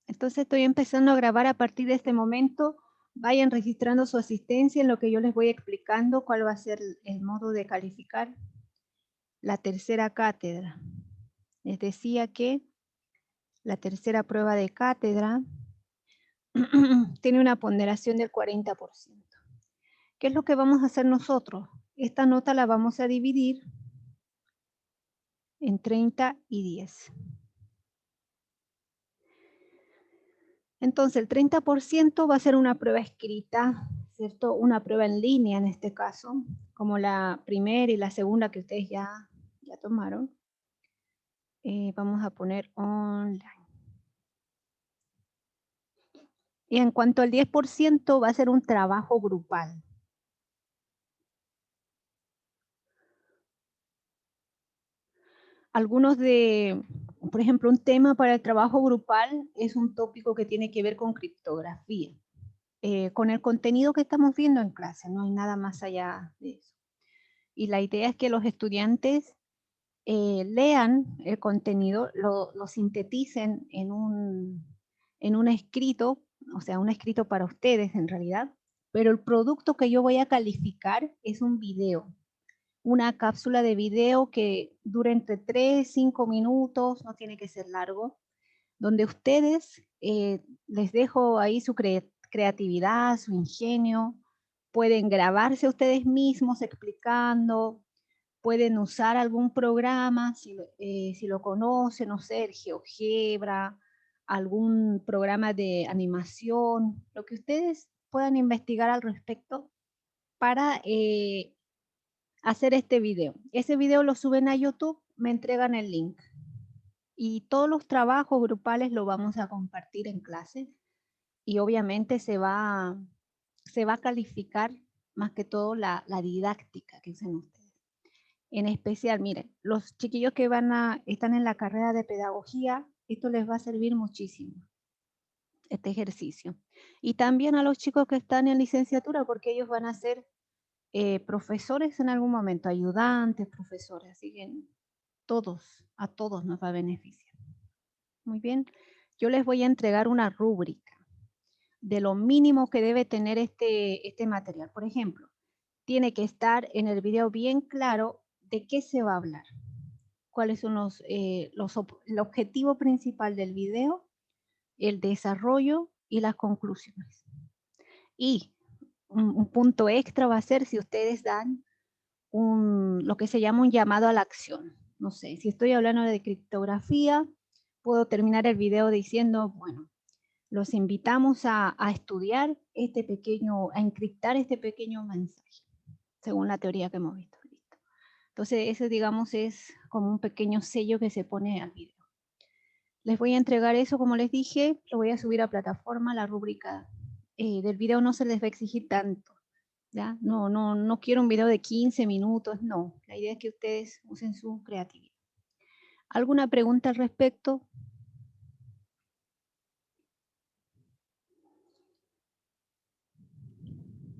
Entonces estoy empezando a grabar a partir de este momento. Vayan registrando su asistencia en lo que yo les voy explicando cuál va a ser el modo de calificar la tercera cátedra. Les decía que la tercera prueba de cátedra tiene una ponderación del 40%. ¿Qué es lo que vamos a hacer nosotros? Esta nota la vamos a dividir en 30 y 10. Entonces, el 30% va a ser una prueba escrita, ¿cierto? Una prueba en línea en este caso, como la primera y la segunda que ustedes ya tomaron. Vamos a poner online. Y en cuanto al 10% va a ser un trabajo grupal. Por ejemplo, un tema para el trabajo grupal es un tópico que tiene que ver con criptografía. Con el contenido que estamos viendo en clase, no hay nada más allá de eso. Y la idea es que los estudiantes lean el contenido, lo sinteticen en un escrito, o sea, un escrito para ustedes en realidad, pero el producto que yo voy a calificar es un video, una cápsula de video que dure entre 3 y 5 minutos, no tiene que ser largo, donde ustedes, les dejo ahí su creatividad, su ingenio, pueden grabarse ustedes mismos explicando, pueden usar algún programa, si lo conocen, no sé, el GeoGebra, algún programa de animación, lo que ustedes puedan investigar al respecto para hacer este video. Ese video lo suben a YouTube, me entregan el link. Y todos los trabajos grupales lo vamos a compartir en clases y obviamente se va a calificar más que todo la didáctica que usen ustedes. En especial, miren, los chiquillos que están en la carrera de pedagogía, esto les va a servir muchísimo, este ejercicio. Y también a los chicos que están en licenciatura, porque ellos van a ser profesores en algún momento, ayudantes, profesores, así que a todos nos va a beneficiar. Muy bien, yo les voy a entregar una rúbrica de lo mínimo que debe tener este material. Por ejemplo, tiene que estar en el video bien claro de qué se va a hablar, cuáles son el objetivo principal del video, el desarrollo y las conclusiones. Y un punto extra va a ser si ustedes dan lo que se llama un llamado a la acción. No sé, si estoy hablando de criptografía, puedo terminar el video diciendo, bueno, los invitamos a estudiar a encriptar este pequeño mensaje, según la teoría que hemos visto. Listo. Entonces, ese, digamos, es como un pequeño sello que se pone al video. Les voy a entregar eso, como les dije, lo voy a subir a plataforma, la rúbrica del video no se les va a exigir tanto. ¿Ya? No quiero un video de 15 minutos, no. La idea es que ustedes usen su creatividad. ¿Alguna pregunta al respecto?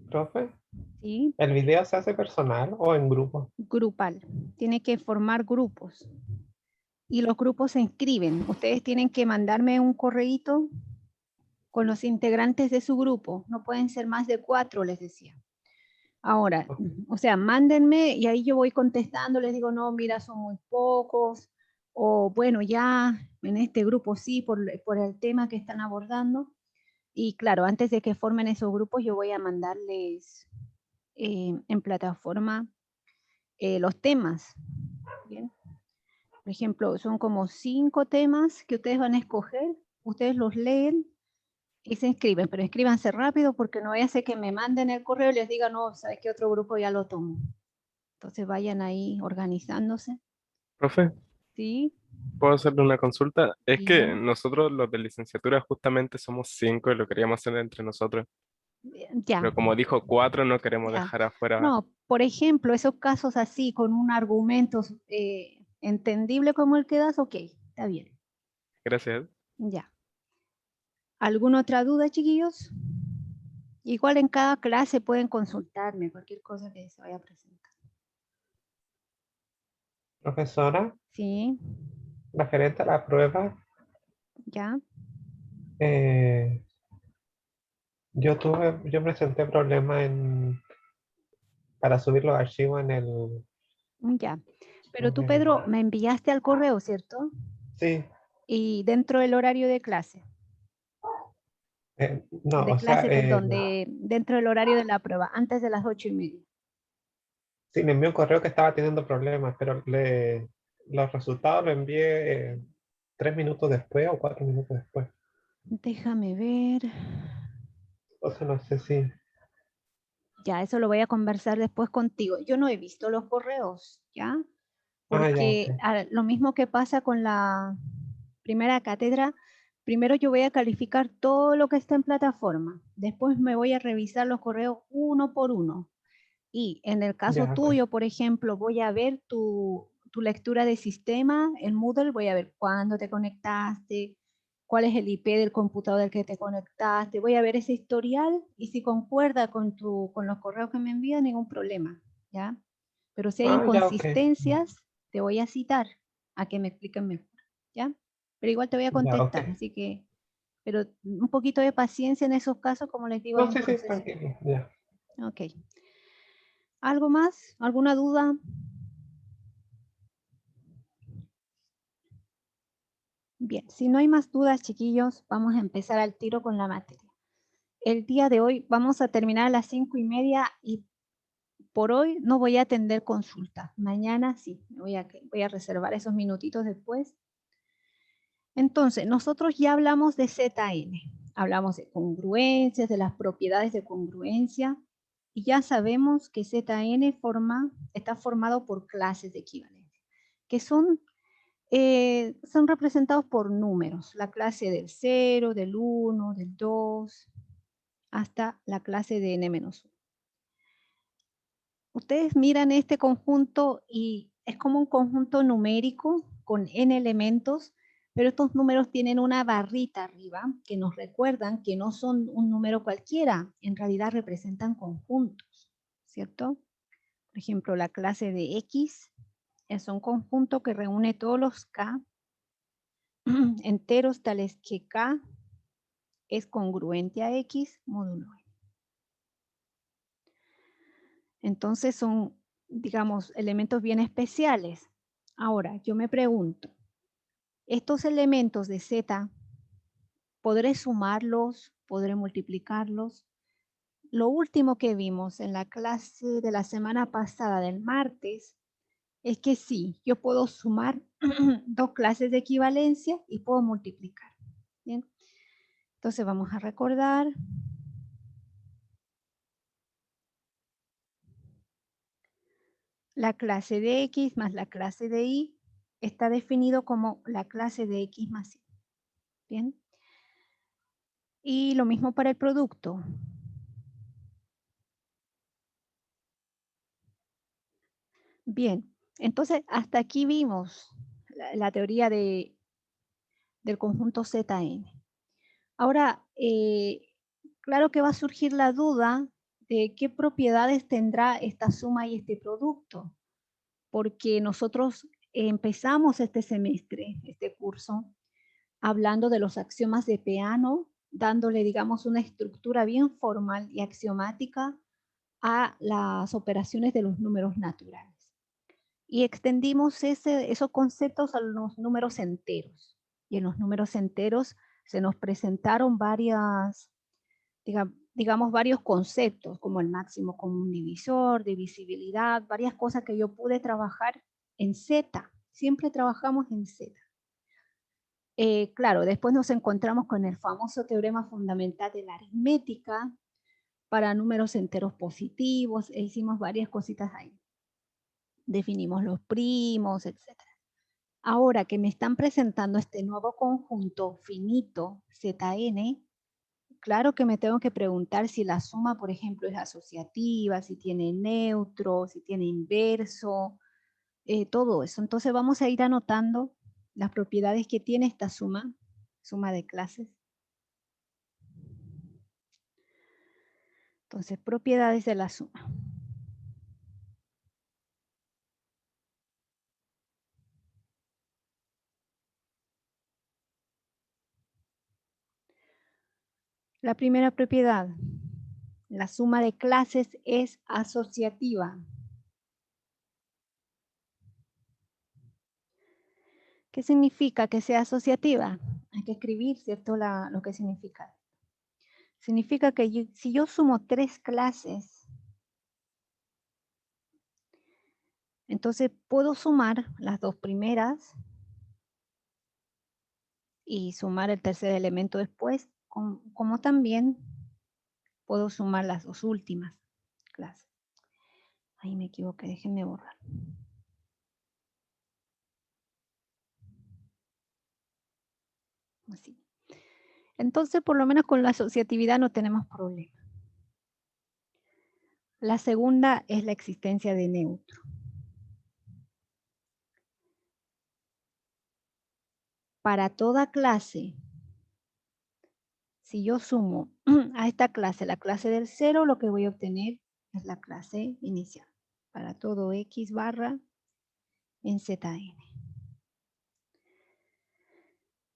Profe, ¿Sí? ¿el video se hace personal o en grupo? Grupal. Tiene que formar grupos. Y los grupos se inscriben. Ustedes tienen que mandarme un correíto con los integrantes de su grupo. No pueden ser más de 4, les decía. Ahora, Ok. o sea, mándenme y ahí yo voy contestando, les digo, no, mira, son muy pocos, o bueno, ya en este grupo sí, por el tema que están abordando. Y claro, antes de que formen esos grupos, yo voy a mandarles en plataforma los temas. ¿Bien? Por ejemplo, son como 5 temas que ustedes van a escoger, ustedes los leen y se inscriben, pero inscríbanse rápido porque no vaya a ser que me manden el correo y les diga, no, sabes que otro grupo ya lo tomó. Entonces vayan ahí organizándose. Profe, ¿Sí? ¿puedo hacerle una consulta? Es que Dígame. nosotros los de licenciatura justamente somos 5 y lo queríamos hacer entre nosotros. Ya, Pero como dijo 4, no queremos ya. dejar afuera. No, por ejemplo, esos casos así, con un argumento entendible como el que das, ok, está bien. Gracias. Ya. ¿Alguna otra duda, chiquillos? Igual en cada clase pueden consultarme cualquier cosa que se vaya a presentar. Profesora, ¿Sí? referente a la prueba, ¿Ya? Eh, yo presenté problemas para subir los archivos en el... Ya. Pero en tú, el- Pedro, me enviaste al correo, ¿cierto? sí, Y dentro del horario de clase. no, De o sea, clase, perdón, dentro del horario de la prueba, antes de las 8:30. sí, le envié un correo que estaba teniendo problemas, pero los resultados los envié 3 minutos después o 4 minutos después. Déjame ver. O sea, no sé si... Ya, eso lo voy a conversar después contigo. Yo no he visto los correos, ¿ya? Ah, ya, Porque ok. lo mismo que pasa con la primera cátedra, primero yo voy a calificar todo lo que está en plataforma. Después me voy a revisar los correos uno por uno. Y en el caso Ya, ok. tuyo, por ejemplo, voy a ver tu lectura de sistema en Moodle, voy a ver cuándo te conectaste, cuál es el IP del computador del que te conectaste, voy a ver ese historial y si concuerda con los correos que me envían, ningún problema, ¿ya? Pero si hay Ah, ya, ok. inconsistencias, te voy a citar a que me expliquen mejor, ¿ya? Pero igual te voy a Ya, ok. contestar, así que, pero un poquito de paciencia en esos casos, como les digo, No, hay un sí, sí, proceso. tranquilo. Ya. Ok. ¿Algo más? ¿Alguna duda? Bien, si no hay más dudas, chiquillos, vamos a empezar al tiro con la materia. El día de hoy vamos a terminar a las 5:30 y por hoy no voy a atender consultas. Mañana sí, voy a reservar esos minutitos después. Entonces, nosotros ya hablamos de ZN, hablamos de congruencias, de las propiedades de congruencia, y ya sabemos que ZN está formado por clases de equivalencia, que son representados por números, la clase del 0, del 1, del 2, hasta la clase de n-1. Ustedes miran este conjunto y es como un conjunto numérico con n elementos, pero estos números tienen una barrita arriba que nos recuerdan que no son un número cualquiera, en realidad representan conjuntos, ¿cierto? Por ejemplo, la clase de X es un conjunto que reúne todos los K enteros tales que K es congruente a X módulo N. Entonces son, digamos, elementos bien especiales. Ahora, yo me pregunto, estos elementos de Z, ¿podré sumarlos? ¿Podré multiplicarlos? Lo último que vimos en la clase de la semana pasada, del martes, es que sí, yo puedo sumar dos clases de equivalencia y puedo multiplicar. ¿Bien? Entonces vamos a recordar. La clase de X más la clase de Y está definido como la clase de X más Y. ¿Bien? Y lo mismo para el producto. Bien, entonces hasta aquí vimos la teoría del conjunto ZN. Ahora, claro que va a surgir la duda de qué propiedades tendrá esta suma y este producto, porque nosotros empezamos este semestre, este curso, hablando de los axiomas de Peano, dándole, digamos, una estructura bien formal y axiomática a las operaciones de los números naturales. Y extendimos esos conceptos a los números enteros. Y en los números enteros se nos presentaron digamos, varios conceptos, como el máximo común divisor, divisibilidad, varias cosas que yo pude trabajar en Z. Siempre trabajamos en Z. Claro, después nos encontramos con el famoso teorema fundamental de la aritmética para números enteros positivos, e hicimos varias cositas ahí. Definimos los primos, etc. Ahora que me están presentando este nuevo conjunto finito, Zn, claro que me tengo que preguntar si la suma, por ejemplo, es asociativa, si tiene neutro, si tiene inverso, todo eso. Entonces vamos a ir anotando las propiedades que tiene esta suma de clases. Entonces, propiedades de la suma. La primera propiedad, la suma de clases es asociativa. ¿Qué significa que sea asociativa? Hay que escribir, ¿cierto? Lo que significa. Significa que si yo sumo 3 clases, entonces puedo sumar las 2 primeras y sumar el tercer elemento después, como también puedo sumar las 2 últimas clases. Ahí me equivoqué, déjenme borrar. Así. Entonces, por lo menos con la asociatividad no tenemos problema. La segunda es la existencia de neutro. Para toda clase, si yo sumo a esta clase, la clase del 0, lo que voy a obtener es la clase inicial. Para todo X barra en ZN.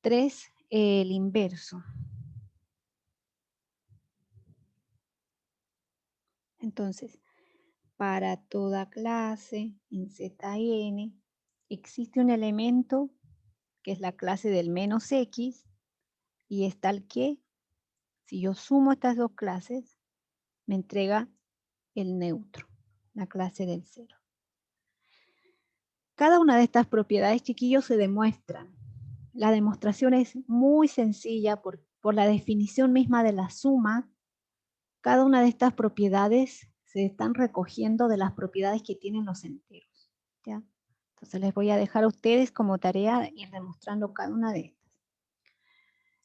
3, el inverso. Entonces, para toda clase en ZN existe un elemento que es la clase del menos X y es tal que si yo sumo estas 2 clases me entrega el neutro, la clase del 0. Cada una de estas propiedades, chiquillos, se demuestran. La demostración es muy sencilla por la definición misma de la suma. Cada una de estas propiedades se están recogiendo de las propiedades que tienen los enteros, ¿ya? Entonces les voy a dejar a ustedes como tarea ir demostrando cada una de estas.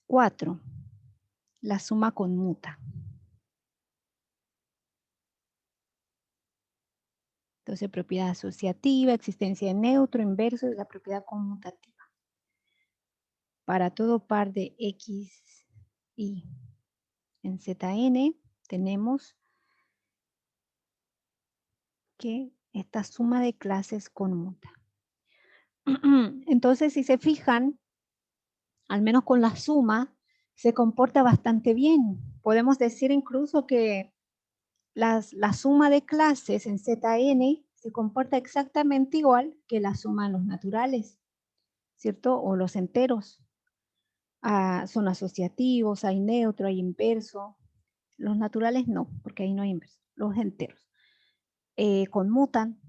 4. La suma conmuta. Entonces, propiedad asociativa, existencia de neutro, inverso y la propiedad conmutativa. Para todo par de X, Y en Zn tenemos que esta suma de clases conmuta. Entonces, si se fijan, al menos con la suma, se comporta bastante bien. Podemos decir incluso que la suma de clases en Zn se comporta exactamente igual que la suma en los naturales, ¿cierto? O los enteros. Son asociativos, hay neutro, hay inverso. Los naturales no, porque ahí no hay inverso. Los enteros. Conmutan.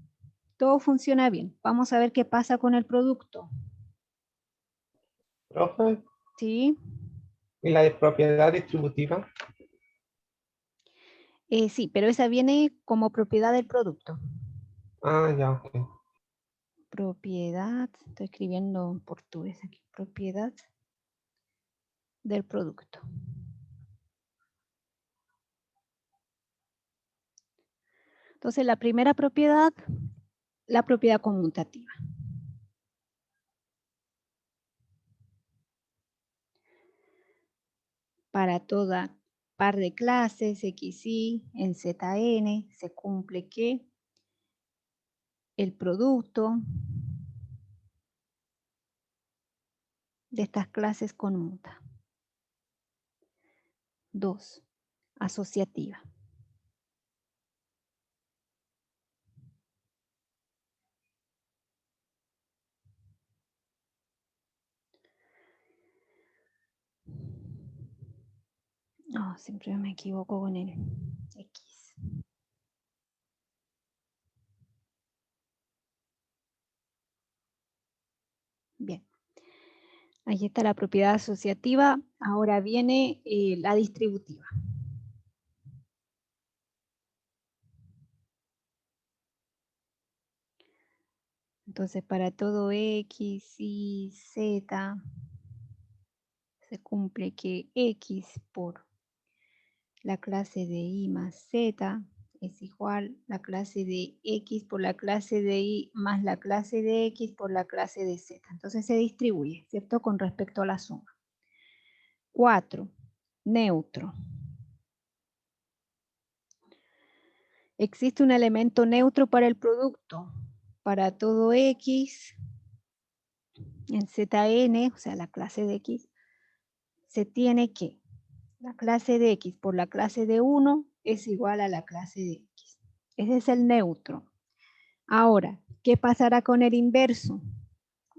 Todo funciona bien. Vamos a ver qué pasa con el producto. Profe, ¿Sí? ¿y la propiedad distributiva? Sí, pero esa viene como propiedad del producto. Ah, ya, ok. Propiedad, estoy escribiendo en portugués aquí. Propiedad del producto. Entonces, la primera propiedad, la propiedad conmutativa. Para toda par de clases XY en ZN se cumple que el producto de estas clases conmuta. 2. Asociativa. Oh, siempre me equivoco con el X. Bien. Ahí está la propiedad asociativa. Ahora viene la distributiva. Entonces, para todo X, Y, Z, se cumple que X por la clase de Y más Z es igual a la clase de X por la clase de Y más la clase de X por la clase de Z. Entonces se distribuye, ¿cierto? Con respecto a la suma. 4. Neutro. Existe un elemento neutro para el producto. Para todo X en Zn, o sea, la clase de X, se tiene que La clase de X por la clase de 1 es igual a la clase de X. Ese es el neutro. Ahora, ¿qué pasará con el inverso?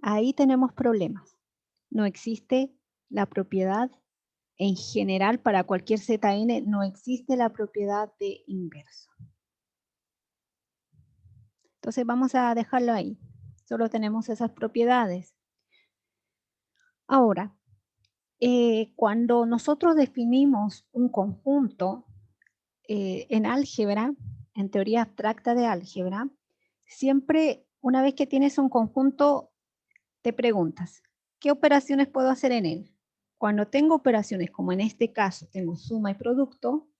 Ahí tenemos problemas. No existe la propiedad en general para cualquier ZN, no existe la propiedad de inverso. Entonces vamos a dejarlo ahí. Solo tenemos esas propiedades. Ahora, cuando nosotros definimos un conjunto en álgebra, en teoría abstracta de álgebra, siempre una vez que tienes un conjunto, te preguntas, ¿qué operaciones puedo hacer en él? Cuando tengo operaciones, como en este caso, tengo suma y producto,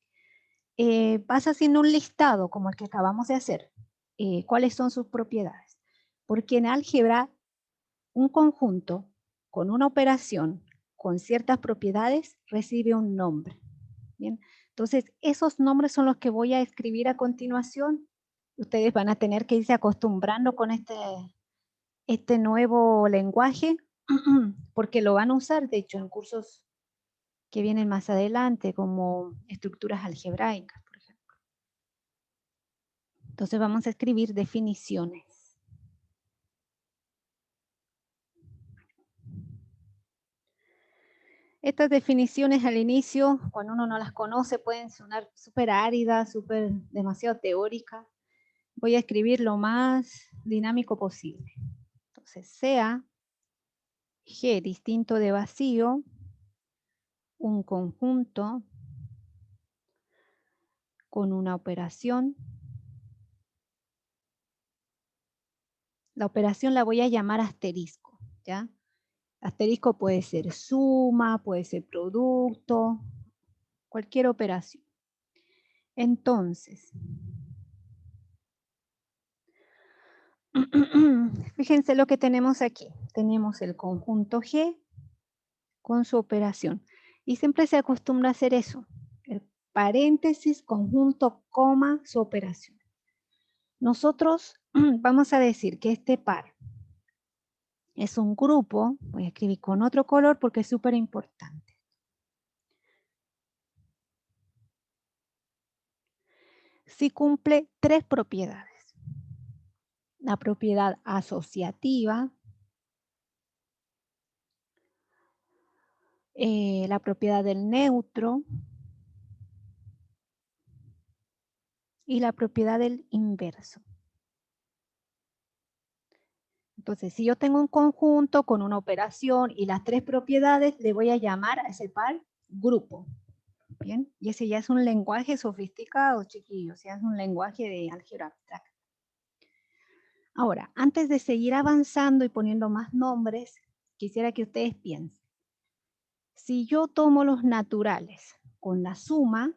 vas haciendo un listado como el que acabamos de hacer. ¿Cuáles son sus propiedades? Porque en álgebra, un conjunto con una operación con ciertas propiedades recibe un nombre. Bien, entonces esos nombres son los que voy a escribir a continuación. Ustedes van a tener que irse acostumbrando con este nuevo lenguaje, porque lo van a usar, de hecho, en cursos que vienen más adelante, como estructuras algebraicas, por ejemplo. Entonces vamos a escribir definiciones. Estas definiciones al inicio, cuando uno no las conoce, pueden sonar súper áridas, demasiado teóricas. Voy a escribir lo más dinámico posible. Entonces, sea G distinto de vacío, un conjunto con una operación. La operación la voy a llamar asterisco, ¿ya? Asterisco puede ser suma, puede ser producto, cualquier operación. Entonces, fíjense lo que tenemos aquí. Tenemos el conjunto G con su operación. Y siempre se acostumbra a hacer eso. El paréntesis, conjunto, coma, su operación. Nosotros vamos a decir que este par es un grupo. Voy a escribir con otro color porque es súper importante. Si cumple tres propiedades. La propiedad asociativa, la propiedad del neutro y la propiedad del inverso. Entonces, si yo tengo un conjunto con una operación y las tres propiedades, le voy a llamar a ese par grupo. Bien, y ese ya es un lenguaje sofisticado, chiquillos, ya es un lenguaje de álgebra abstracta. Ahora, antes de seguir avanzando y poniendo más nombres, quisiera que ustedes piensen. Si yo tomo los naturales con la suma,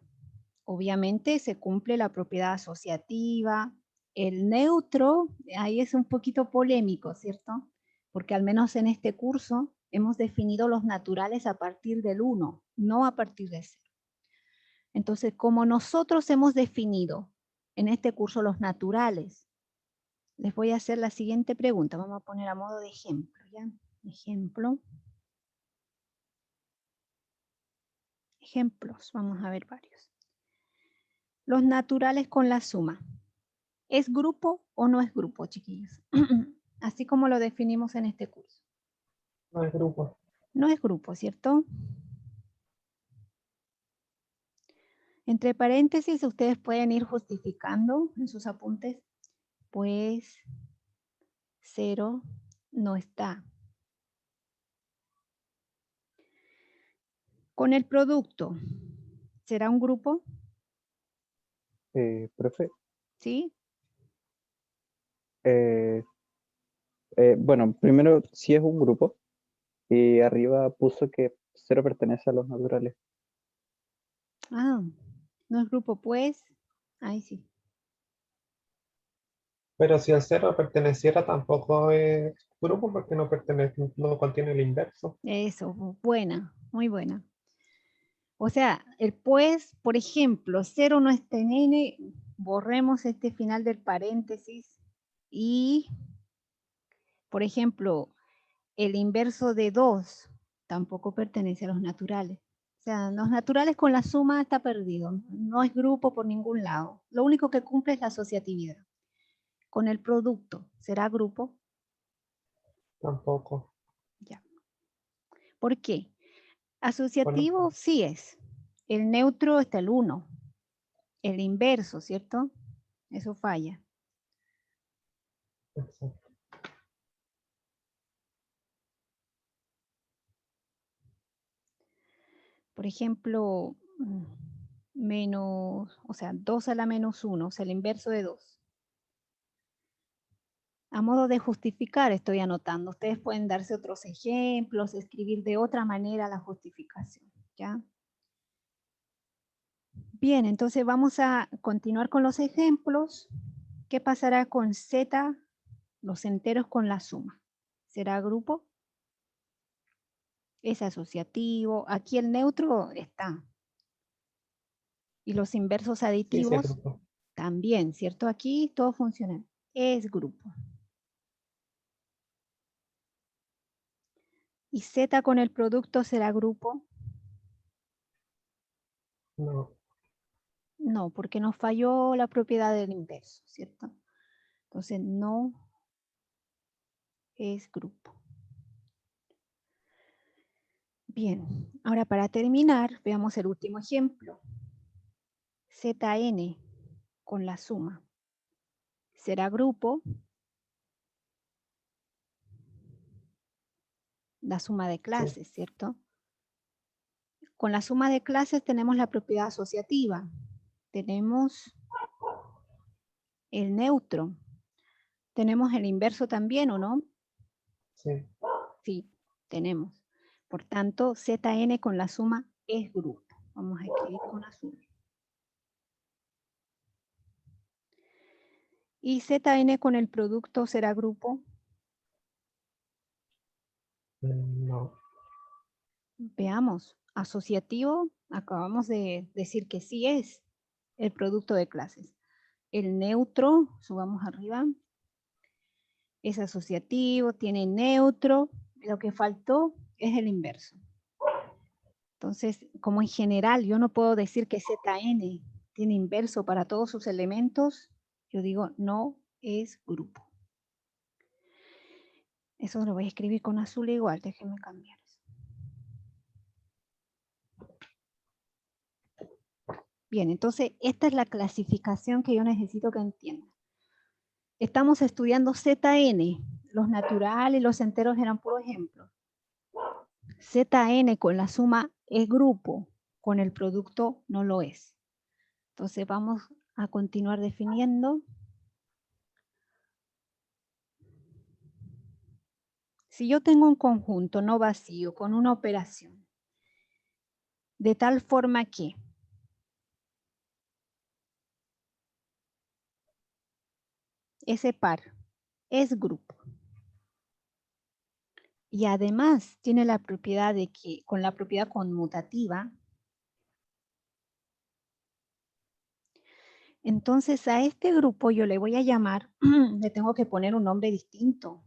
obviamente se cumple la propiedad asociativa. El neutro, ahí es un poquito polémico, ¿cierto? Porque al menos en este curso hemos definido los naturales a partir del 1, no a partir de 0. Entonces, como nosotros hemos definido en este curso los naturales, les voy a hacer la siguiente pregunta. Vamos a poner a modo de ejemplo, ¿ya? Ejemplo. Ejemplos, vamos a ver varios. Los naturales con la suma. ¿Es grupo o no es grupo, chiquillos? Así como lo definimos en este curso. No es grupo. No es grupo, ¿cierto? Entre paréntesis, ustedes pueden ir justificando en sus apuntes, pues 0 no está. Con el producto, ¿será un grupo? Profe, ¿Sí? bueno, primero sí es un grupo y arriba puso que 0 pertenece a los naturales. Ah, no es grupo, pues. Ahí sí. Pero si el 0 perteneciera, tampoco es grupo porque no pertenece, no contiene el inverso. Eso, buena, muy buena. O sea, el pues, por ejemplo, 0 no está en n, borremos este final del paréntesis y, por ejemplo, el inverso de 2 tampoco pertenece a los naturales, sea, los naturales con la suma está perdido. No es grupo por ningún lado. Lo único que cumple es la asociatividad. Con el producto, ¿será grupo? Tampoco. Ya. ¿Por qué? Bueno, Asociativo sí es. El neutro está el 1. El inverso, ¿cierto? Eso falla. exacto. Por ejemplo, menos, o sea, 2 a la menos 1, o sea, el inverso de 2. A modo de justificar estoy anotando. Ustedes pueden darse otros ejemplos, escribir de otra manera la justificación, ¿ya? Bien, entonces vamos a continuar con los ejemplos. ¿Qué pasará con Z, los enteros con la suma? ¿Será grupo? ¿Es asociativo? Aquí el neutro está. Y los inversos Sí, sí, aditivos grupo. también, ¿cierto? Aquí todo funciona. Es grupo. ¿Y Z con el producto será grupo? No. No, porque nos falló la propiedad del inverso, ¿cierto? Entonces no es grupo. Bien, ahora para terminar, veamos el último ejemplo. ZN con la suma. ¿Será grupo? La suma de clases, ¿cierto? Con la suma de clases tenemos la propiedad asociativa. Tenemos el neutro. Tenemos el inverso también, ¿o no? Sí. Sí, tenemos. Por tanto, ZN con la suma es grupo. Vamos a escribir con azul. ¿Y ZN con el producto será grupo? No. Veamos. Asociativo, acabamos de decir que sí es el producto de clases. El neutro, subamos arriba, es asociativo, tiene neutro. Lo que faltó es el inverso. Entonces, como en general yo no puedo decir que ZN tiene inverso para todos sus elementos, yo digo no es grupo. Eso lo voy a escribir con azul igual, déjenme cambiar eso. Bien, entonces esta es la clasificación que yo necesito que entiendan. Estamos estudiando ZN, los naturales y los enteros eran puro ejemplo. ZN con la suma es grupo, con el producto no lo es. Entonces vamos a continuar definiendo. Si yo tengo un conjunto no vacío con una operación, de tal forma que ese par es grupo y además tiene la propiedad de que, con la propiedad conmutativa, entonces a este grupo yo le voy a llamar, le tengo que poner un nombre distinto,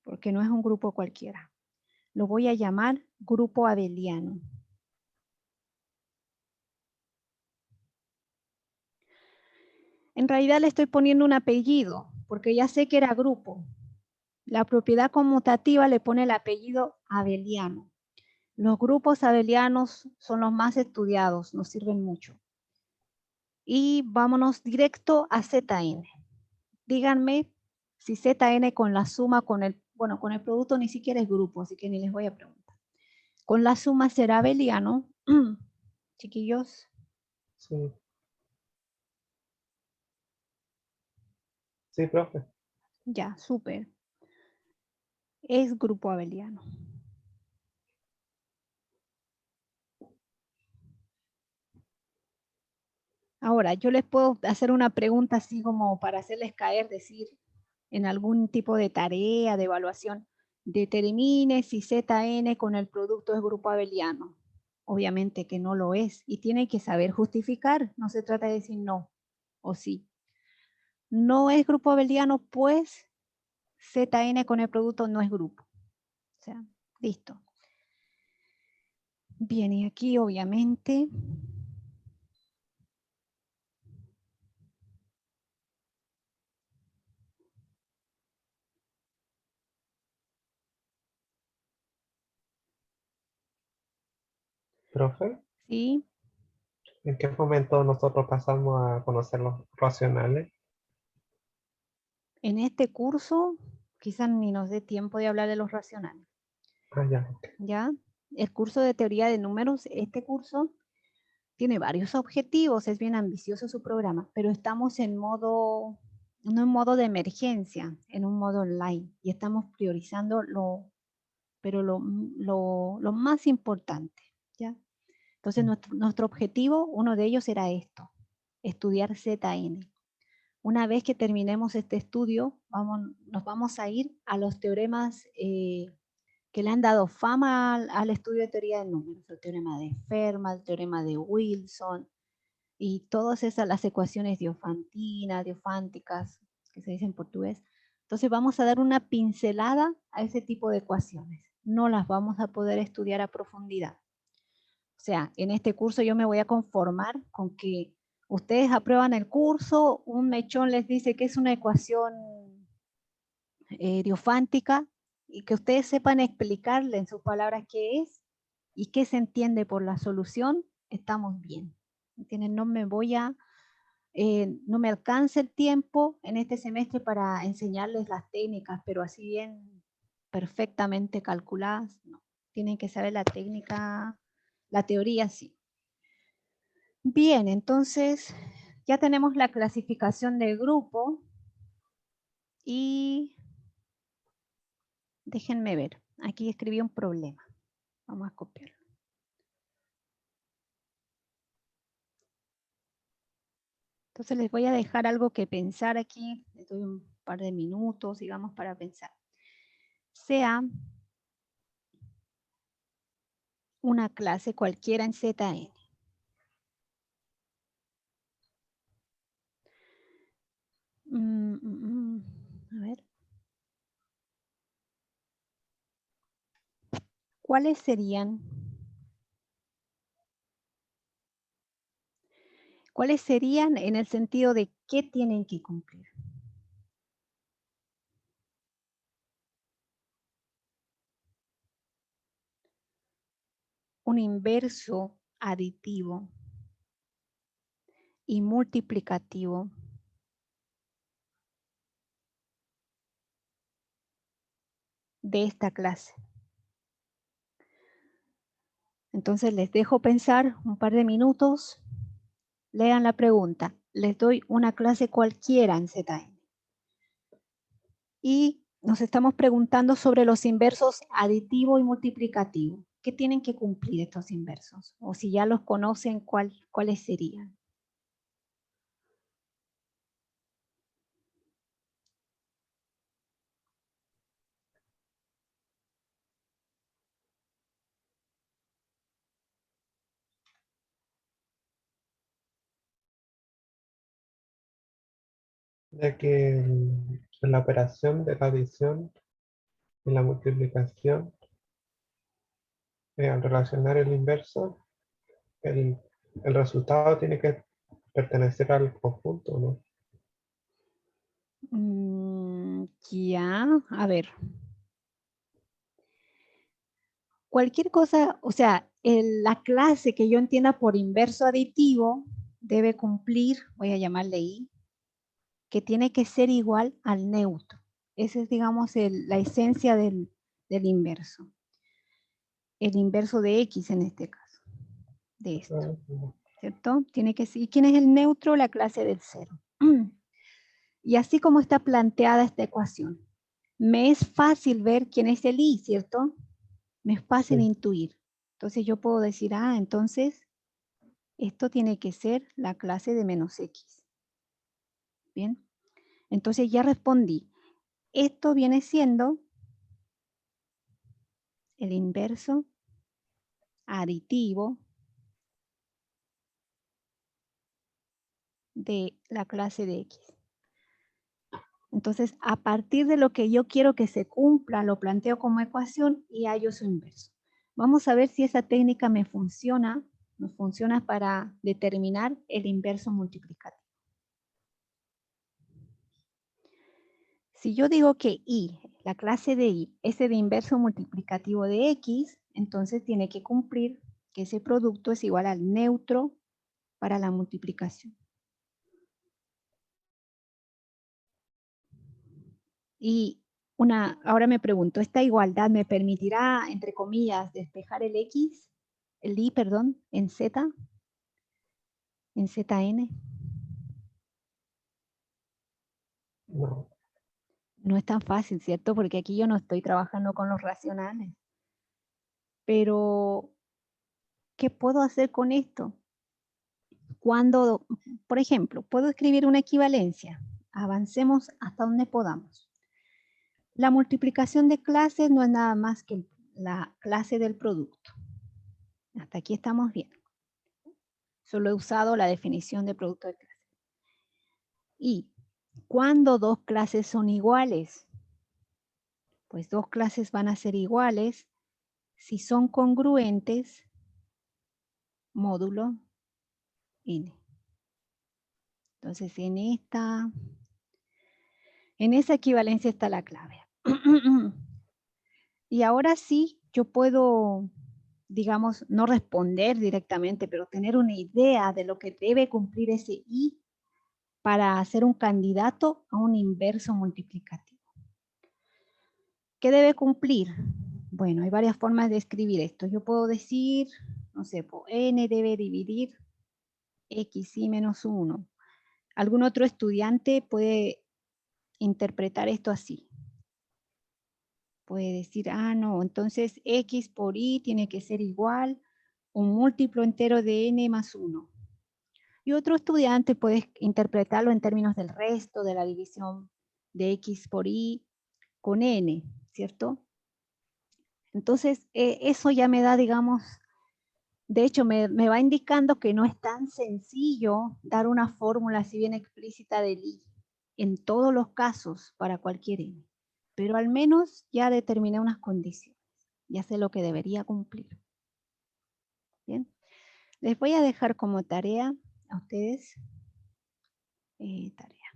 porque no es un grupo cualquiera. Lo voy a llamar grupo abeliano. En realidad le estoy poniendo un apellido, porque ya sé que era grupo. La propiedad conmutativa le pone el apellido abeliano. Los grupos abelianos son los más estudiados, nos sirven mucho. Y vámonos directo a ZN. Díganme si ZN con la suma, con el producto ni siquiera es grupo, así que ni les voy a preguntar. Con la suma será abeliano. Chiquillos. Sí. Sí, profe. Ya, súper. Es grupo abeliano. Ahora, yo les puedo hacer una pregunta así como para hacerles caer, decir, en algún tipo de tarea, de evaluación, determine si ZN con el producto es grupo abeliano. Obviamente que no lo es y tiene que saber justificar, no se trata de decir no o sí. No es grupo abeliano, pues ZN con el producto no es grupo. O sea, listo. Bien, y aquí obviamente Profe, sí, ¿en qué momento nosotros pasamos a conocer los racionales? en este curso quizás ni nos dé tiempo de hablar de los racionales, Ah, ya, ok. ¿ya? El curso de teoría de números, este curso tiene varios objetivos, es bien ambicioso su programa, pero estamos en modo, no en modo de emergencia, en un modo online, y estamos priorizando lo más importante, ¿ya? Entonces nuestro objetivo, uno de ellos era esto, estudiar ZN. Una vez que terminemos este estudio, nos vamos a ir a los teoremas que le han dado fama al estudio de teoría de números, el teorema de Fermat, el teorema de Wilson, y todas esas, las ecuaciones diofantinas, diofánticas, que se dice en portugués. Entonces vamos a dar una pincelada a ese tipo de ecuaciones. No las vamos a poder estudiar a profundidad. O sea, en este curso yo me voy a conformar con que ustedes aprueban el curso, un mechón les dice que es una ecuación diofántica y que ustedes sepan explicarle en sus palabras qué es y qué se entiende por la solución, estamos bien. ¿Entienden? No me alcanza el tiempo en este semestre para enseñarles las técnicas, pero así bien perfectamente calculadas, no. Tienen que saber la técnica, la teoría sí. Bien, entonces ya tenemos la clasificación del grupo y déjenme ver, aquí escribí un problema, vamos a copiarlo. Entonces les voy a dejar algo que pensar aquí, les doy un par de minutos, digamos, para pensar. Sea una clase cualquiera en ZN. A ver. ¿Cuáles serían en el sentido de qué tienen que cumplir? Un inverso aditivo y multiplicativo de esta clase. Entonces les dejo pensar un par de minutos, lean la pregunta. Les doy una clase cualquiera en ZN. Y nos estamos preguntando sobre los inversos aditivo y multiplicativo. ¿Qué tienen que cumplir estos inversos? O si ya los conocen, ¿cuáles serían? De que en la operación de la adición y la multiplicación, al relacionar el inverso, el, el resultado tiene que pertenecer al conjunto, ¿no? Ya, a ver. Cualquier cosa, o sea, la clase que yo entienda por inverso aditivo debe cumplir, voy a llamarle I, que tiene que ser igual al neutro. Esa es, digamos, la esencia del inverso. El inverso de X en este caso, de esto, ¿cierto? Tiene que ser, ¿y quién es el neutro? La clase del cero. Y así como está planteada esta ecuación, me es fácil ver quién es el I, ¿cierto? Me es fácil intuir. Entonces yo puedo decir, entonces esto tiene que ser la clase de menos X. Bien, entonces ya respondí. Esto viene siendo el inverso aditivo de la clase de X. Entonces, a partir de lo que yo quiero que se cumpla, lo planteo como ecuación y hallo su inverso. Vamos a ver si esa técnica me funciona para determinar el inverso multiplicativo. Si yo digo que y, la clase de y, es el inverso multiplicativo de x, entonces tiene que cumplir que ese producto es igual al neutro para la multiplicación. Y ahora me pregunto, ¿esta igualdad me permitirá, entre comillas, despejar el x, el y, perdón, en z, en zn? No. No es tan fácil, ¿cierto? Porque aquí yo no estoy trabajando con los racionales. Pero, ¿qué puedo hacer con esto? Cuando, por ejemplo, puedo escribir una equivalencia. Avancemos hasta donde podamos. La multiplicación de clases no es nada más que la clase del producto. Hasta aquí estamos bien. Solo he usado la definición de producto de clase. Y cuando dos clases son iguales, pues dos clases van a ser iguales si son congruentes, módulo n. Entonces en esa equivalencia está la clave. Y ahora sí, yo puedo, digamos, no responder directamente, pero tener una idea de lo que debe cumplir ese y para ser un candidato a un inverso multiplicativo. ¿Qué debe cumplir? Bueno, hay varias formas de escribir esto. Yo puedo decir, no sé, n debe dividir xy menos 1. Algún otro estudiante puede interpretar esto así. Puede decir, ah, no, entonces x por y tiene que ser igual a un múltiplo entero de n más 1. Y otro estudiante puede interpretarlo en términos del resto de la división de x por y con n, ¿cierto? Entonces, eso ya me da, digamos, de hecho, me va indicando que no es tan sencillo dar una fórmula así bien explícita del i en todos los casos para cualquier n. Pero al menos ya determiné unas condiciones. Ya sé lo que debería cumplir. Bien. Les voy a dejar como tarea a ustedes. Tarea.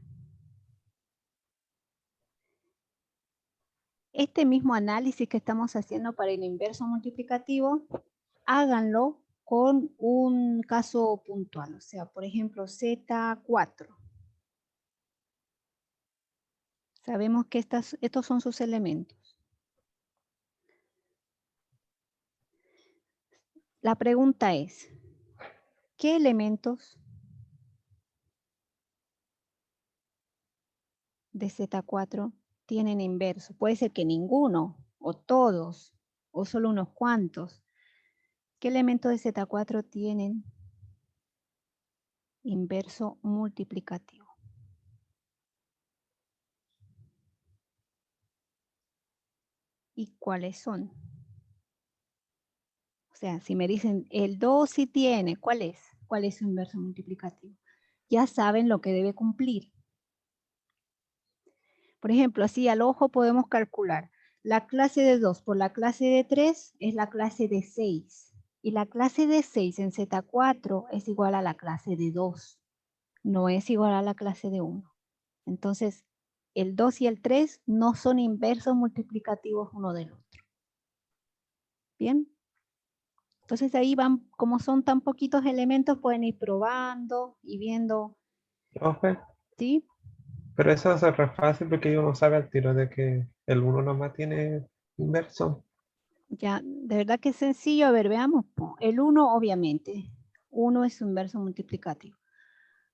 Este mismo análisis que estamos haciendo para el inverso multiplicativo, háganlo con un caso puntual. O sea, por ejemplo, Z4. Sabemos que estos son sus elementos. La pregunta es, ¿qué elementos de Z4 tienen inverso? Puede ser que ninguno, o todos, o solo unos cuantos. ¿Qué elementos de Z4 tienen inverso multiplicativo? ¿Y cuáles son? O sea, si me dicen el 2 sí tiene, ¿cuál es? ¿Cuál es su inverso multiplicativo? Ya saben lo que debe cumplir. Por ejemplo, así al ojo podemos calcular. La clase de 2 por la clase de 3 es la clase de 6. Y la clase de 6 en Z4 es igual a la clase de 2. No es igual a la clase de 1. Entonces, el 2 y el 3 no son inversos multiplicativos uno del otro. ¿Bien? Entonces ahí van, como son tan poquitos elementos, pueden ir probando y viendo. Profe, ¿Sí? pero eso es re fácil porque uno sabe al tiro de que el 1 nomás tiene inverso. Ya, de verdad que es sencillo. A ver, veamos. El 1, obviamente. 1 es su inverso multiplicativo.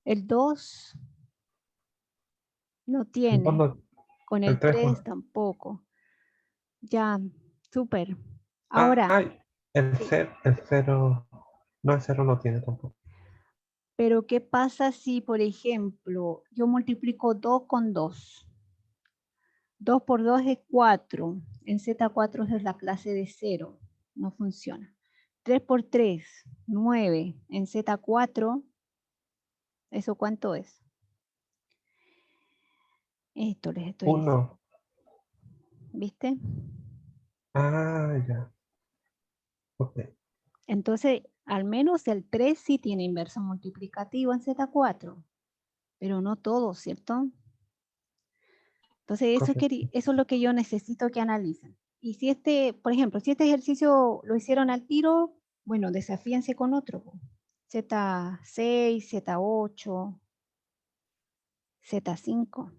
El 2 no tiene. No, Con el el 3 3 no. tampoco. Ya, súper. Ahora, Ay, el sí. 0, no, el 0 no tiene tampoco. Pero ¿qué pasa si, por ejemplo, yo multiplico 2 con 2? 2 por 2 es 4. En Z4 es la clase de 0. No funciona. 3 por 3, 9. En Z4, ¿eso cuánto es? Esto les estoy diciendo. 1. ¿Viste? Ah, ya. Ok. Entonces, al menos el 3 sí tiene inverso multiplicativo en Z4, pero no todo, ¿cierto? Entonces, Correcto. eso es lo que yo necesito que analicen. Y si por ejemplo, si este ejercicio lo hicieron al tiro, bueno, desafíense con otro. Z6, Z8, Z5.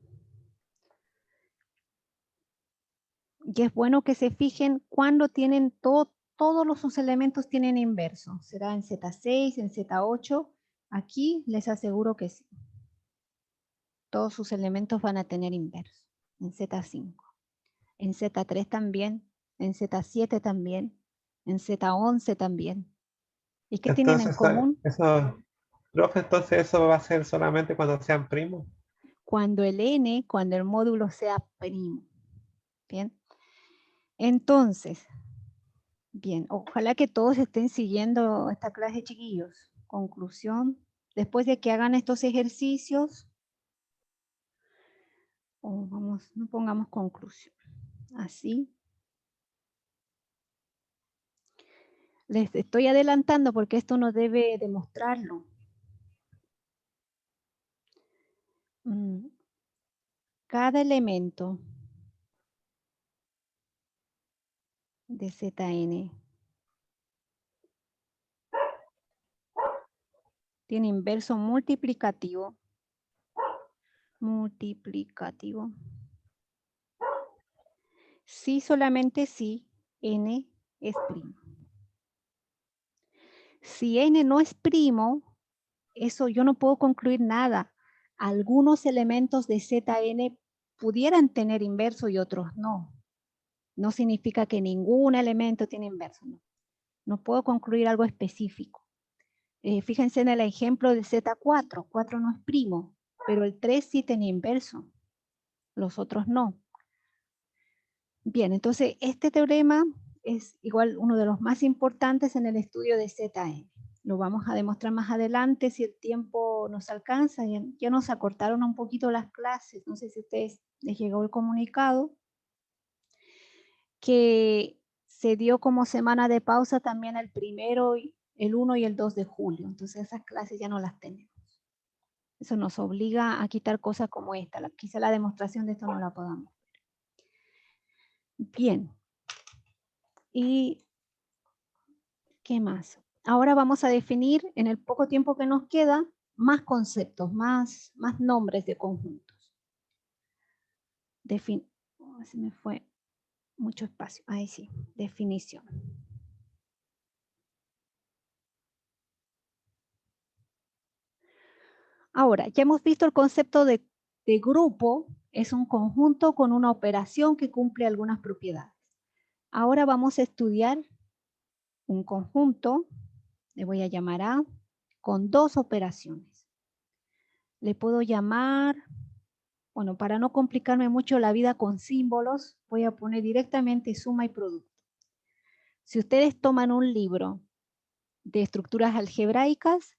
Y es bueno que se fijen cuando tienen todos sus elementos tienen inverso. ¿Será en Z6, en Z8? Aquí les aseguro que sí. Todos sus elementos van a tener inverso. En Z5. En Z3 también. En Z7 también. En Z11 también. ¿Y qué tienen en Entonces, común? profe, entonces eso va a ser solamente cuando sean primos. Cuando el módulo sea primo. Bien. Entonces, bien, ojalá que todos estén siguiendo esta clase, chiquillos. Conclusión, después de que hagan estos ejercicios, no pongamos conclusión, así. Les estoy adelantando porque esto no debe demostrarlo. Cada elemento de Zn tiene inverso multiplicativo. Si solamente si n es primo. Si n no es primo, eso yo no puedo concluir nada. Algunos elementos de Zn pudieran tener inverso y otros no. No significa que ningún elemento tiene inverso. No puedo concluir algo específico. Fíjense en el ejemplo de Z4. 4 no es primo, pero el 3 sí tiene inverso. Los otros no. Bien, entonces este teorema es igual uno de los más importantes en el estudio de Zn. Lo vamos a demostrar más adelante si el tiempo nos alcanza. Ya nos acortaron un poquito las clases. No sé si a ustedes les llegó el comunicado que se dio como semana de pausa también el 1 y el 2 de julio. Entonces esas clases ya no las tenemos. Eso nos obliga a quitar cosas como esta. Quizá la demostración de esto no la podamos ver. Bien. ¿Y qué más? Ahora vamos a definir, en el poco tiempo que nos queda, más conceptos, más nombres de conjuntos. Se me fue mucho espacio. Ahí sí, definición. Ahora, ya hemos visto el concepto de grupo, es un conjunto con una operación que cumple algunas propiedades. Ahora vamos a estudiar un conjunto, le voy a llamar A, con dos operaciones. Le puedo llamar, bueno, para no complicarme mucho la vida con símbolos, voy a poner directamente suma y producto. Si ustedes toman un libro de estructuras algebraicas,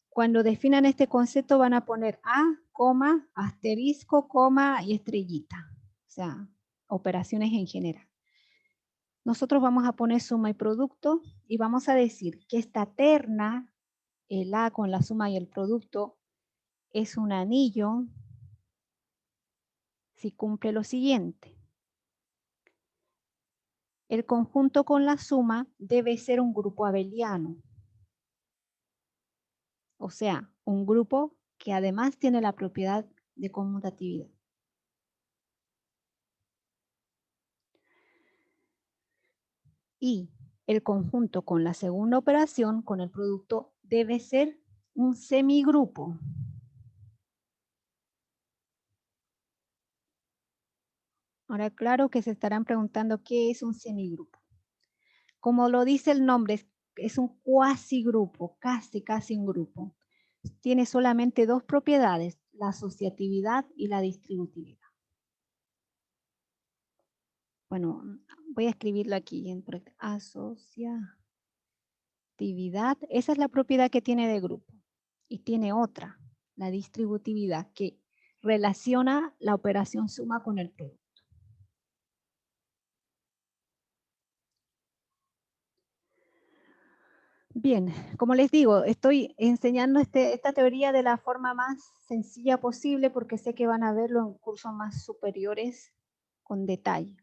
cuando definan este concepto van a poner A, coma, asterisco, coma y estrellita. O sea, operaciones en general. Nosotros vamos a poner suma y producto y vamos a decir que esta terna, el A con la suma y el producto, es un anillo si cumple lo siguiente. El conjunto con la suma debe ser un grupo abeliano. O sea, un grupo que además tiene la propiedad de conmutatividad. Y el conjunto con la segunda operación, con el producto, debe ser un semigrupo. Ahora, claro que se estarán preguntando qué es un semigrupo. Como lo dice el nombre, es un cuasigrupo, casi un grupo. Tiene solamente dos propiedades, la asociatividad y la distributividad. Bueno, voy a escribirlo aquí en asociatividad. Esa es la propiedad que tiene de grupo. Y tiene otra, la distributividad, que relaciona la operación suma con el producto. Bien, como les digo, estoy enseñando esta teoría de la forma más sencilla posible porque sé que van a verlo en cursos más superiores con detalle.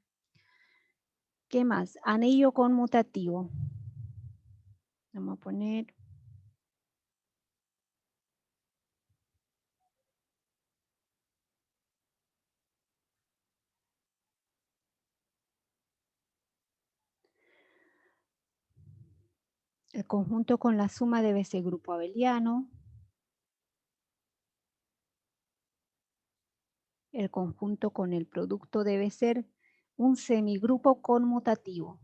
¿Qué más? Anillo conmutativo. Vamos a poner... El conjunto con la suma debe ser grupo abeliano. El conjunto con el producto debe ser un semigrupo conmutativo.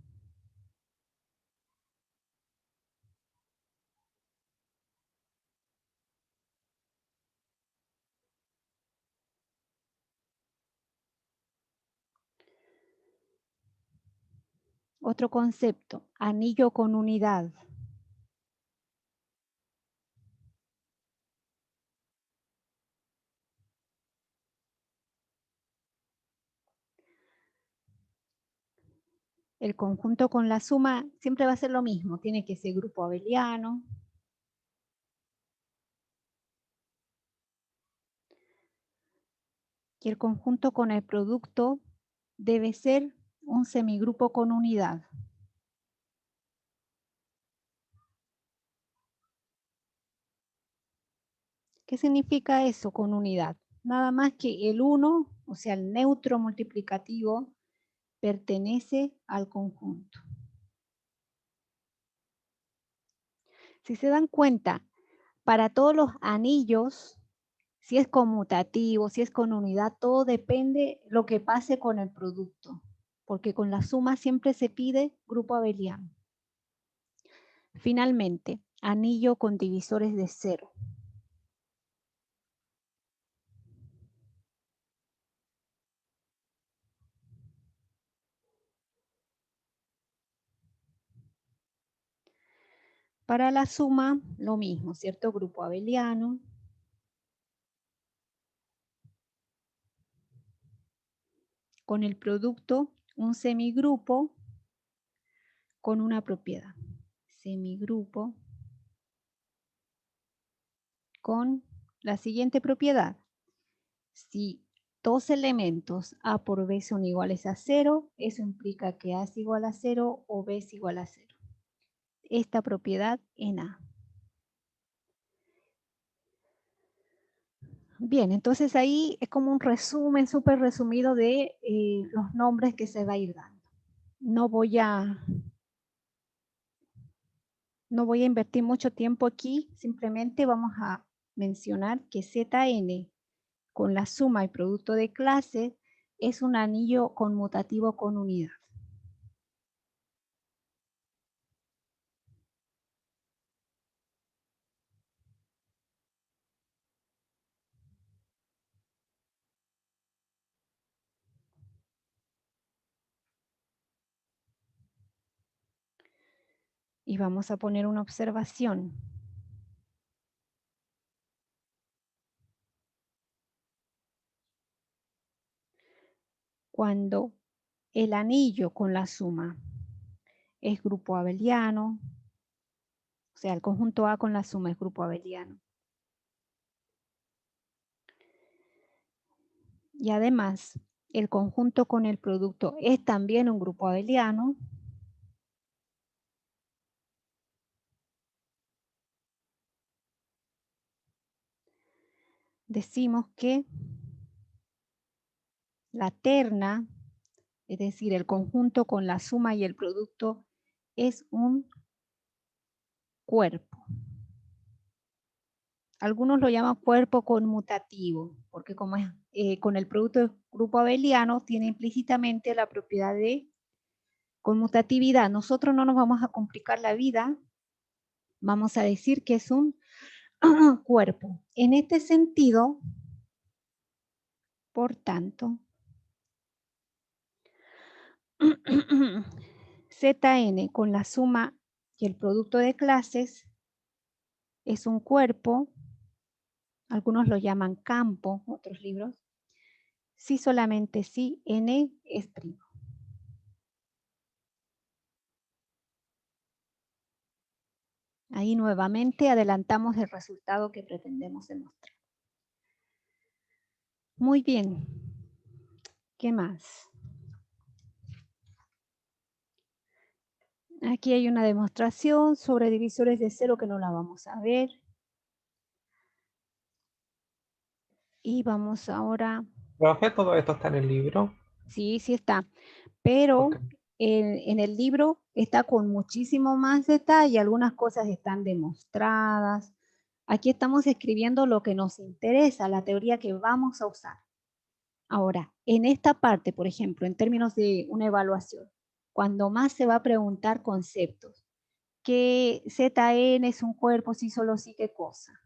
Otro concepto, anillo con unidad. El conjunto con la suma siempre va a ser lo mismo, tiene que ser grupo abeliano. Y el conjunto con el producto debe ser un semigrupo con unidad. ¿Qué significa eso con unidad? Nada más que el 1, o sea, el neutro multiplicativo, pertenece al conjunto. Si se dan cuenta, para todos los anillos, si es conmutativo, si es con unidad, todo depende lo que pase con el producto, porque con la suma siempre se pide grupo abeliano. Finalmente, anillo con divisores de 0. Para la suma, lo mismo, ¿cierto? Grupo abeliano. Con el producto, un semigrupo con una propiedad. Semigrupo con la siguiente propiedad. Si dos elementos A por B son iguales a 0, eso implica que A es igual a 0 o B es igual a 0. Esta propiedad en A. Bien, entonces ahí es como un resumen súper resumido de los nombres que se va a ir dando. No voy a invertir mucho tiempo aquí, simplemente vamos a mencionar que Zn con la suma y producto de clases es un anillo conmutativo con unidad. Y vamos a poner una observación. Cuando el anillo con la suma es grupo abeliano, o sea, el conjunto A con la suma es grupo abeliano. Y además, el conjunto con el producto es también un grupo abeliano. Decimos que la terna, es decir, el conjunto con la suma y el producto, es un cuerpo. Algunos lo llaman cuerpo conmutativo, porque como es con el producto del grupo abeliano, tiene implícitamente la propiedad de conmutatividad. Nosotros no nos vamos a complicar la vida, vamos a decir que es un cuerpo. En este sentido, por tanto, Zn con la suma y el producto de clases es un cuerpo, algunos lo llaman campo, otros libros, si solamente si n es primo. Ahí nuevamente adelantamos el resultado que pretendemos demostrar. Muy bien. ¿Qué más? Aquí hay una demostración sobre divisores de cero que no la vamos a ver. Y vamos ahora... Profe, todo esto está en el libro. Sí, sí está. Pero Ok. en el libro está con muchísimo más detalle. Algunas cosas están demostradas. Aquí estamos escribiendo lo que nos interesa, la teoría que vamos a usar. Ahora, en esta parte, por ejemplo, en términos de una evaluación, cuando más se va a preguntar conceptos, que ZN es un cuerpo, sí, solo sí, ¿qué cosa?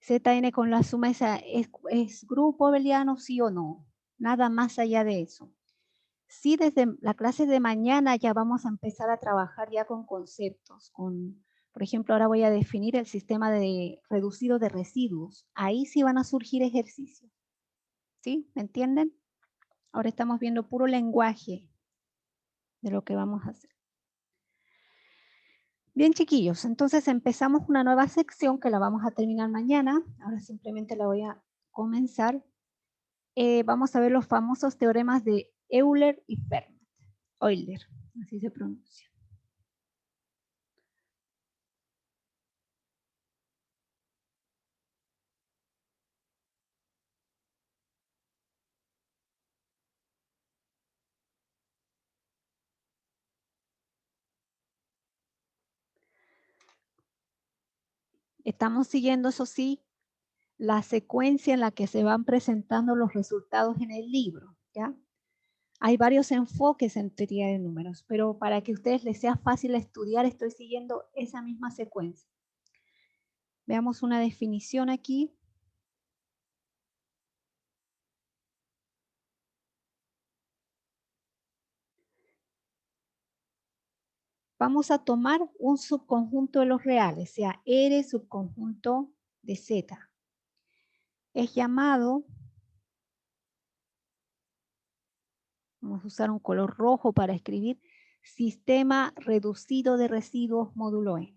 ZN con la suma esa es grupo abeliano, sí o no. Nada más allá de eso. Sí, desde la clase de mañana ya vamos a empezar a trabajar ya con conceptos, por ejemplo, ahora voy a definir el sistema de reducido de residuos. Ahí sí van a surgir ejercicios. ¿Sí? ¿Me entienden? Ahora estamos viendo puro lenguaje de lo que vamos a hacer. Bien, chiquillos, entonces empezamos una nueva sección que la vamos a terminar mañana. Ahora simplemente la voy a comenzar. Vamos a ver los famosos teoremas de Euler y Fermat. Euler, así se pronuncia. Estamos siguiendo, eso sí, la secuencia en la que se van presentando los resultados en el libro, ¿ya? Hay varios enfoques en teoría de números, pero para que a ustedes les sea fácil estudiar, estoy siguiendo esa misma secuencia. Veamos una definición aquí. Vamos a tomar un subconjunto de los reales, sea R subconjunto de Z. Es llamado, vamos a usar un color rojo para escribir, sistema reducido de residuos módulo N.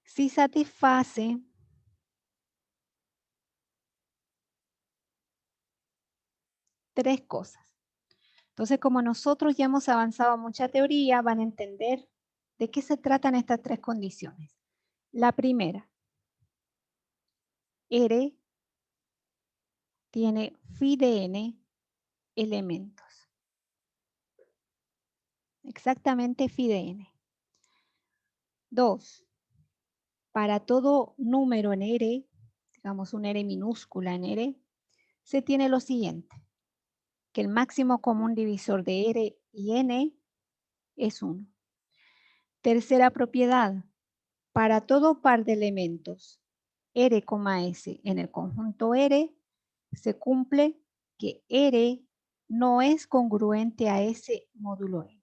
Si satisface tres cosas. Entonces, como nosotros ya hemos avanzado mucha teoría, van a entender de qué se tratan estas tres condiciones. La primera, R tiene phi de n elementos. Exactamente phi de n. 2. Para todo número en R, digamos un R minúscula en R, se tiene lo siguiente, que el máximo común divisor de R y N es 1. Tercera propiedad, para todo par de elementos R, S en el conjunto R, se cumple que R no es congruente a S módulo N.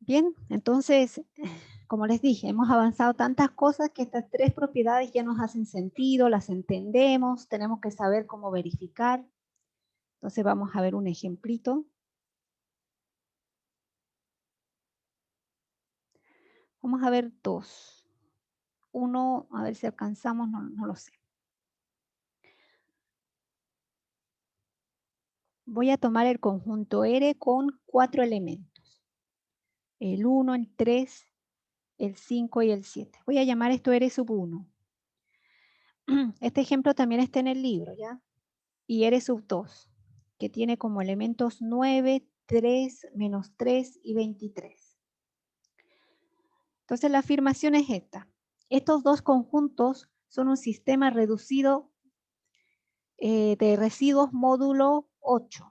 Bien, entonces, como les dije, hemos avanzado tantas cosas que estas tres propiedades ya nos hacen sentido, las entendemos, tenemos que saber cómo verificar. Entonces vamos a ver un ejemplito. Vamos a ver dos. Uno, a ver si alcanzamos, no lo sé. Voy a tomar el conjunto R con 4 elementos. El 1, el 3, el 5 y el 7. Voy a llamar esto R sub 1. Este ejemplo también está en el libro, ¿ya? Y R sub 2, que tiene como elementos 9, 3, menos 3 y 23. Entonces la afirmación es esta. Estos dos conjuntos son un sistema reducido de residuos módulo 8.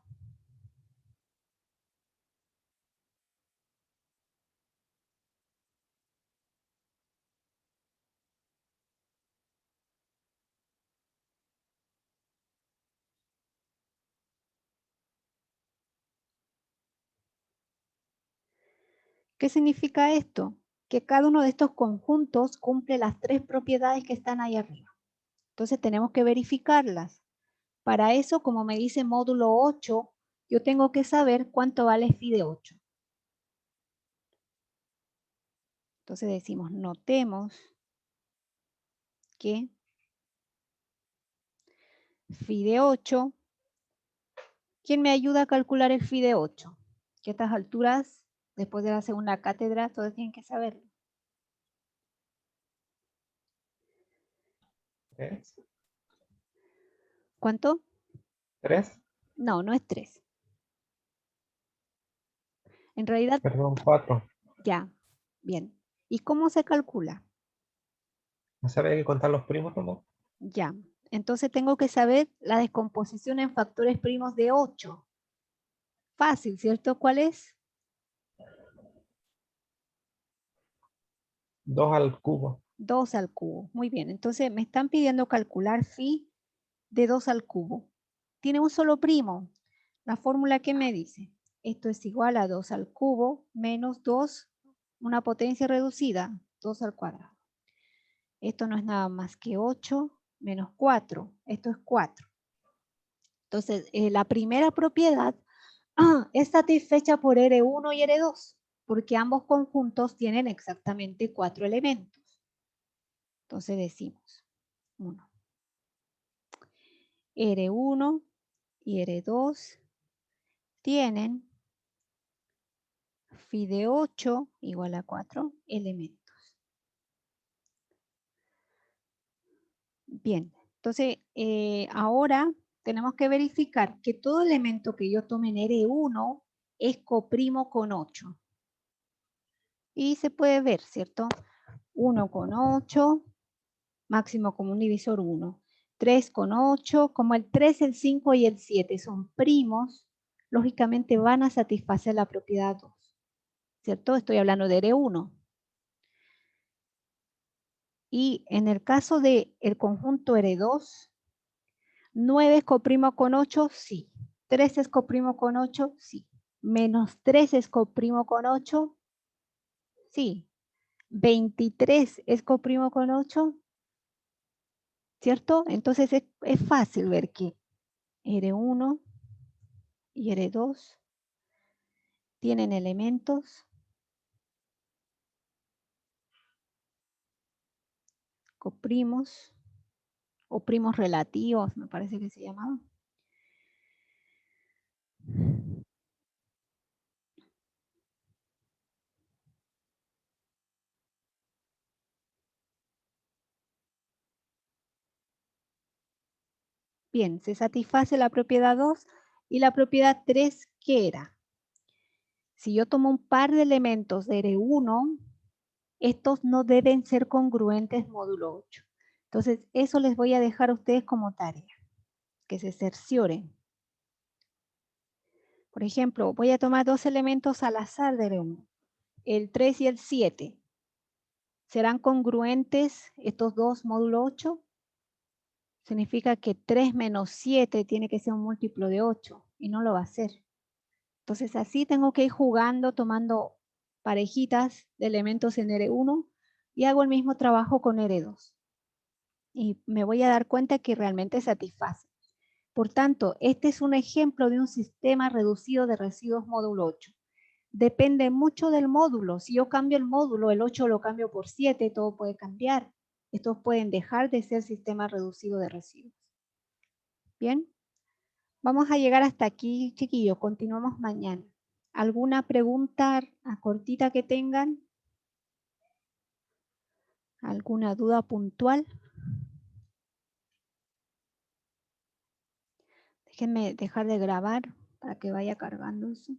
¿Qué significa esto? Que cada uno de estos conjuntos cumple las 3 propiedades que están ahí arriba. Entonces tenemos que verificarlas. Para eso, como me dice módulo 8, yo tengo que saber cuánto vale phi de 8. Entonces decimos, notemos que phi de 8, ¿quién me ayuda a calcular el phi de 8? Que a estas alturas, después de la segunda cátedra, todos tienen que saberlo. ¿3? ¿Cuánto? ¿3? No, no es 3. En realidad, Perdón, 4. ya, bien. ¿Y cómo se calcula? ¿No se había que contar los primos nomás? Ya. Entonces tengo que saber la descomposición en factores primos de 8. Fácil, ¿cierto? ¿Cuál es? 2 al cubo. 2 al cubo. Muy bien. Entonces me están pidiendo calcular phi de 2 al cubo. Tiene un solo primo. La fórmula que me dice, esto es igual a 2 al cubo menos 2, una potencia reducida, 2 al cuadrado. Esto no es nada más que 8 menos 4. Esto es 4. Entonces, la primera propiedad es satisfecha por R1 y R2, porque ambos conjuntos tienen exactamente 4 elementos. Entonces decimos 1. R1 y R2 tienen phi de 8 igual a 4 elementos. Bien, entonces ahora tenemos que verificar que todo elemento que yo tome en R1 es coprimo con 8. Y se puede ver, ¿cierto? 1 con 8, máximo común divisor 1. 3 con 8, como el 3, el 5 y el 7 son primos, lógicamente van a satisfacer la propiedad 2. ¿Cierto? Estoy hablando de R1. Y en el caso del conjunto R2, 9 es coprimo con 8, sí. 3 es coprimo con 8, sí. Menos 3 es coprimo con 8, sí. 23 es coprimo con 8, ¿cierto? Entonces es fácil ver que R1 y R2 tienen elementos coprimos o primos relativos, me parece que se llamaba. Bien, se satisface la propiedad 2 y la propiedad 3, ¿qué era? Si yo tomo un par de elementos de R1, estos no deben ser congruentes módulo 8. Entonces, eso les voy a dejar a ustedes como tarea, que se cercioren. Por ejemplo, voy a tomar 2 elementos al azar de R1, el 3 y el 7. ¿Serán congruentes estos dos módulo 8? Significa que 3 menos 7 tiene que ser un múltiplo de 8 y no lo va a ser. Entonces así tengo que ir jugando, tomando parejitas de elementos en R1 y hago el mismo trabajo con R2. Y me voy a dar cuenta que realmente satisface. Por tanto, este es un ejemplo de un sistema reducido de residuos módulo 8. Depende mucho del módulo. Si yo cambio el módulo, el 8 lo cambio por 7, todo puede cambiar. Estos pueden dejar de ser sistemas reducidos de residuos. Bien, vamos a llegar hasta aquí, chiquillos. Continuamos mañana. ¿Alguna pregunta cortita que tengan? ¿Alguna duda puntual? Déjenme dejar de grabar para que vaya cargando eso.